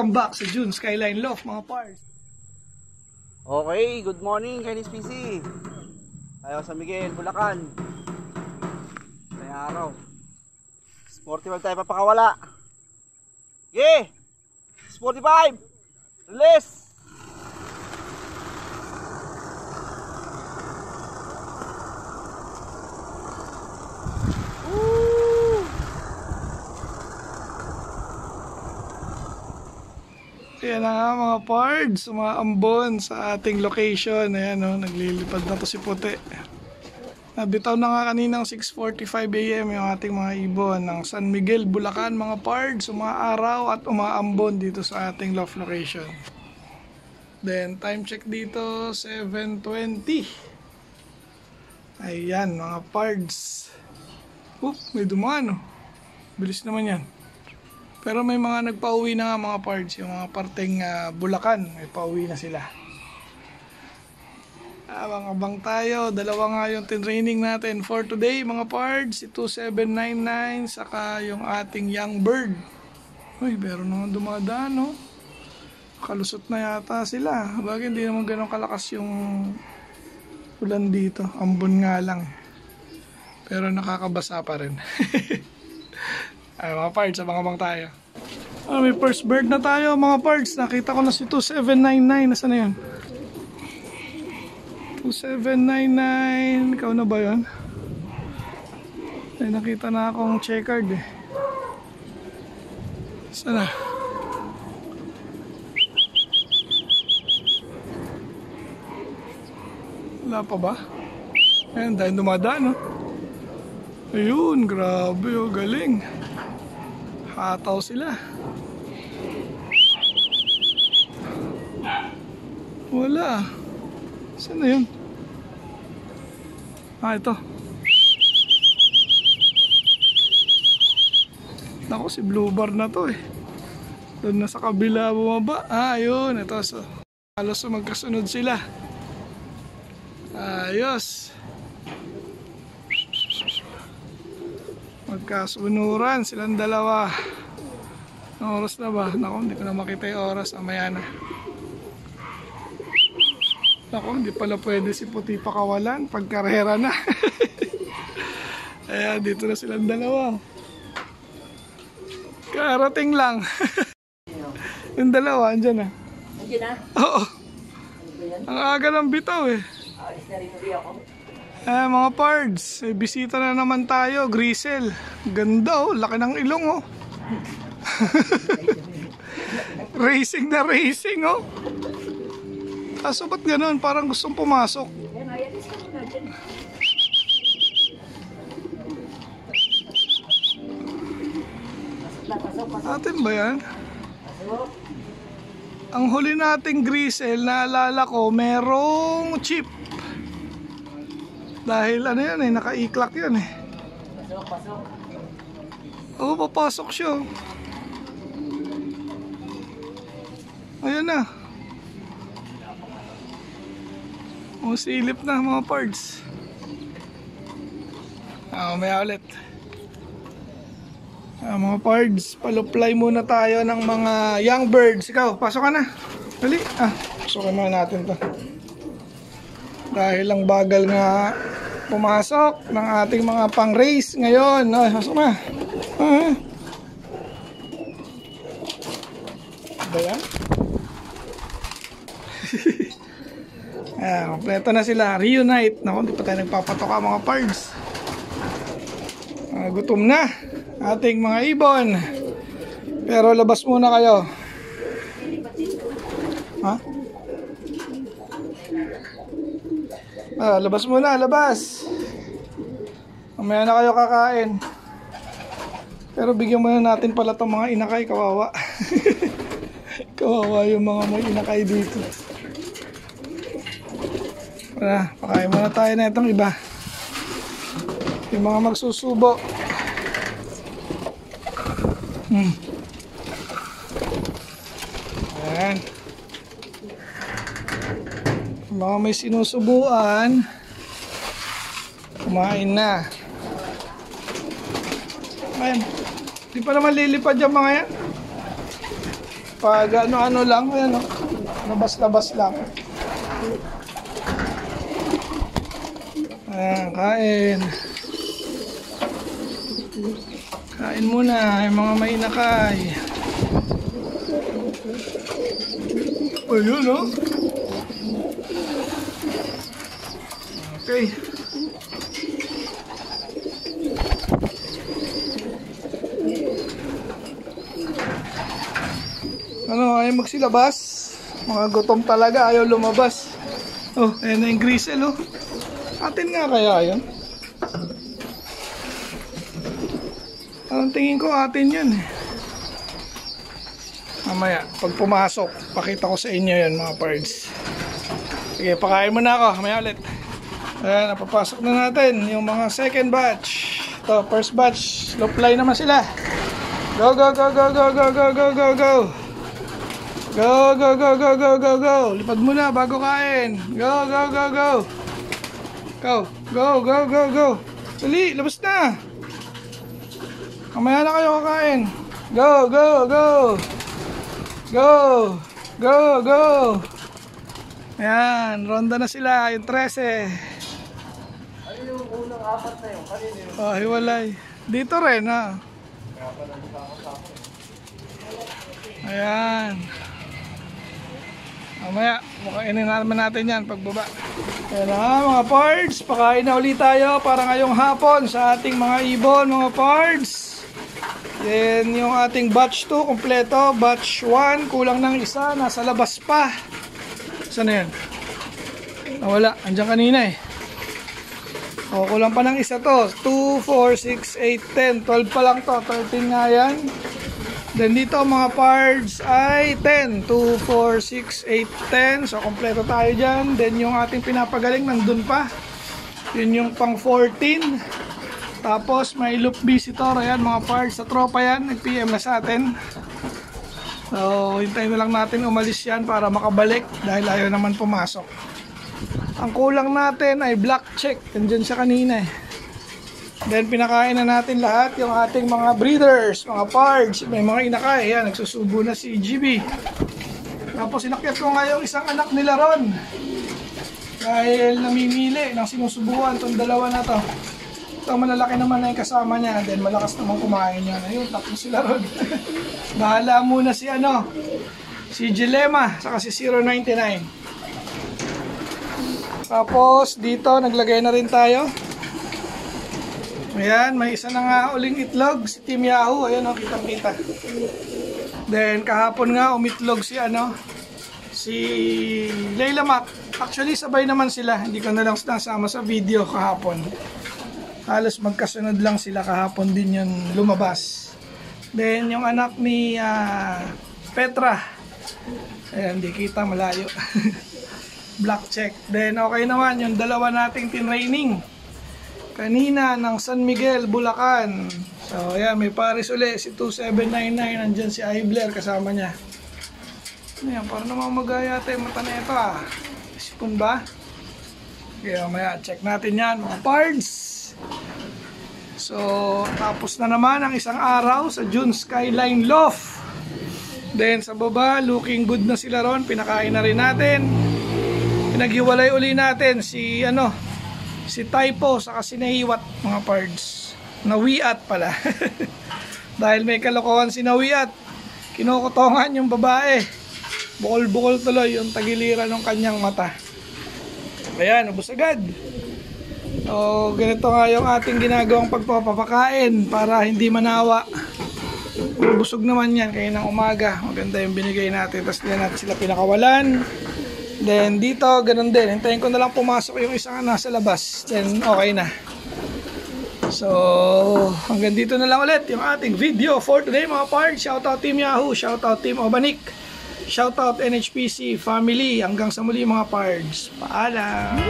Welcome back sa June Skyline Loft mga pards. Okay, good morning Chinese PC. Tayo sa Miguel, Bulacan. Ngayong araw Sporty wag tayo papakawala. Yeah! 45! Release! Ayan na nga mga pards, umaambon sa ating location. Ayan o, naglilipad na to si Puti. Nabitaw na nga kaninang 6:45 AM yung ating mga ibon ng San Miguel, Bulacan mga pards. Umaaraw at umaambon dito sa ating loft location. Then time check dito 7:20. Ayan mga pards. May dumaan o. Bilis naman yan. Pero may mga nagpa-uwi na nga mga pards, yung mga parteng Bulacan, may pa-uwi na sila. Abang-abang tayo, dalawa nga yung tinraining natin for today mga pards, si 2799, saka yung ating young bird. Uy, meron naman dumadaan no? Kalusot na yata sila. Bagay hindi naman ganun kalakas yung ulan dito, ambon nga lang. Pero nakakabasa pa rin. Ay mga pards, abang-abang tayo. May first bird na tayo mga pards. Nakita ko na si 2799. Nasaan na yun? 2799. Ikaw na ba yun? Ay, nakita na akong checkered eh. Saan na? Wala pa ba? Ayan, dahil dumadaan no? Ayun, grabe oh, galing. Hataw sila. Wala. Saan na yun? Ito. Naku, si blue bar na to eh. Doon na sa kabila bumaba. Ayun. Ito. So, halos magkasunod sila. Ayos. Magkasunuran silang dalawa. Ang oras na ba? Naku, hindi ko na makita yung oras. Amaya na. Naku, hindi pala pwede si Puti pakawalan. Pagkarera na. Ayan, dito na silang dalawa. Karating lang. Yung dalawa, andyan na. Andyan na? Oo. Ang aga ng bitaw eh. Alis na rin ulit ako. Mga pards, may bisita na naman tayo, Grisel. Ganda oh, laki ng ilong oh. Racing na racing oh. Kaso ba't ganun? Parang gustong pumasok. Atin ba yan? Ang huli nating Grisel, naalala ko, merong chip. Dahil ano yan eh, naka-i-clock yan eh. Pasok. Oo, papasok siya. Ayan na. Silip na mga pards. Maya ulit. Mga pards, paluplay muna tayo ng mga young birds. Ikaw, pasok ka na. Dali. Pasukin muna natin to. Dahil lang bagal nga pumasok ng ating mga pang-race ngayon. Pasok na. Ba yan? Kompleto na sila. Reunite. Naku, hindi pa tayo nagpapatoka mga pards. Gutom na ating mga ibon. Pero labas muna kayo. Ha? Labas muna, labas. Mamaya na kayo kakain. Pero bigyan muna natin pala itong mga inakay. Kawawa. Kawawa yung mga may inakay dito. Pakain muna tayo na itong iba. Yung mga magsusubo. Ayan. Yung mga may sinusubuan, kumain na. Ayan. Di pa naman lilipad yung mga yan. Pag ano-ano lang, ayan, labas-labas lang. Ayan, kain. Kain muna, yung mga may inakay. Ayun, no? Okay. Ano, ayaw magsilabas. Mga gutom talaga, ayaw lumabas. Oh, ayan na yung grisel, oh. Atin nga kaya yun? Ang tingin ko atin yun, eh. Mamaya, pag pumasok, pakita ko sa inyo yun, mga pards. Sige, pakain muna ako. Mamaya ulit. Ayan, napapasok na natin yung mga second batch. Ito, first batch. Low fly naman sila. Go, go, go, go, go, go, go, go, go, go. Go, go, go, go, go, go, go. Lipad muna bago kain. Go, go, go, go. Go, go, go, go, go. Dali, labas na. Mamaya na kayo kakain. Go, go, go. Go, go, go. Ayan, ronda na sila, yung 13. Ano yung unang apat na yun? Kanina yun? Oh, hiwalay. Dito rin, ha. Ayan. Mamaya, makainin naman natin yan pagbaba. Ayan na mga pards, pakain na ulit tayo para ngayong hapon sa ating mga ibon, mga pards. Then yung ating batch 2 kompleto, batch 1 kulang ng isa, nasa labas pa. Saan na yan? Nawala, andyan kanina eh. O, kulang pa ng isa to. 2, 4, 6, 8, 10 12 pa lang to, 13 nga yan. Then dito mga pards ay 10, 2, 4, 6, 8, 10. So kompleto tayo dyan. Then yung ating pinapagaling nandun pa. Yun yung pang 14. Tapos may loop visitor. Ayan mga pards, sa tropa yan. Nag-PM na sa atin. So hintayin na lang natin umalis yan para makabalik. Dahil ayaw naman pumasok. Ang kulang natin ay black check. Andyan siya kanina eh. Then pinakain na natin lahat yung ating mga breeders, mga pards, may mga inakay. Ayan, nagsusubo na si GB. Tapos inakyat ko nga yung isang anak nila ron. Dahil namimili ng sinusubuan itong dalawa na to. Ito malalaki naman na yung kasama niya. Then malakas naman kumain niya. Ayun, tatlo sila ron. Bahala muna si si Dilema, saka si 099. Tapos dito naglagay na rin tayo. Ayan, may isa na nga uling itlog, si Team Yahoo. Ayan o, kitang-kita. Then, kahapon nga umitlog si si Layla Mac. Actually, sabay naman sila. Hindi ko na lang nasama sa video kahapon. Halos magkasunod lang sila kahapon din yun lumabas. Then, yung anak ni Petra. Ayan, di kita, malayo. Black check. Then, okay naman yung dalawa nating tinraining kanina ng San Miguel, Bulacan. So, ayan, may pares uli. Si 2799, nandyan si Ibler kasama niya. Ayan, parang namang magaya tayo mata na ito ah. Sipon ba? Okay, mamaya, check natin yan, mga pards. So, tapos na naman ang isang araw sa June Skyline Loft. Then, sa baba, looking good na sila ron. Pinakain na rin natin. Pinaghiwalay uli natin si, si Typo saka si Nahiwat, mga pards. Nawiat pala. Dahil may kalokohan si Nawiat. Kinukutongan yung babae. Bukol-bukol tuloy yung tagiliran ng kanyang mata. Ayan, ubos agad. So, ganito nga yung ating ginagawang pagpapakain para hindi manawa. Busog naman yan kayo ng umaga. Maganda yung binigay natin. Tapos din natin sila pinakawalan. Then dito, ganun din. Hintayin ko na lang pumasok yung isang nasa labas. Then okay na. So, hanggang dito na lang ulit yung ating video for today, mga pards. Shoutout Team Yahoo, shoutout Team Obanik, shoutout NHPC family. Hanggang sa muli, mga pards. Paalam!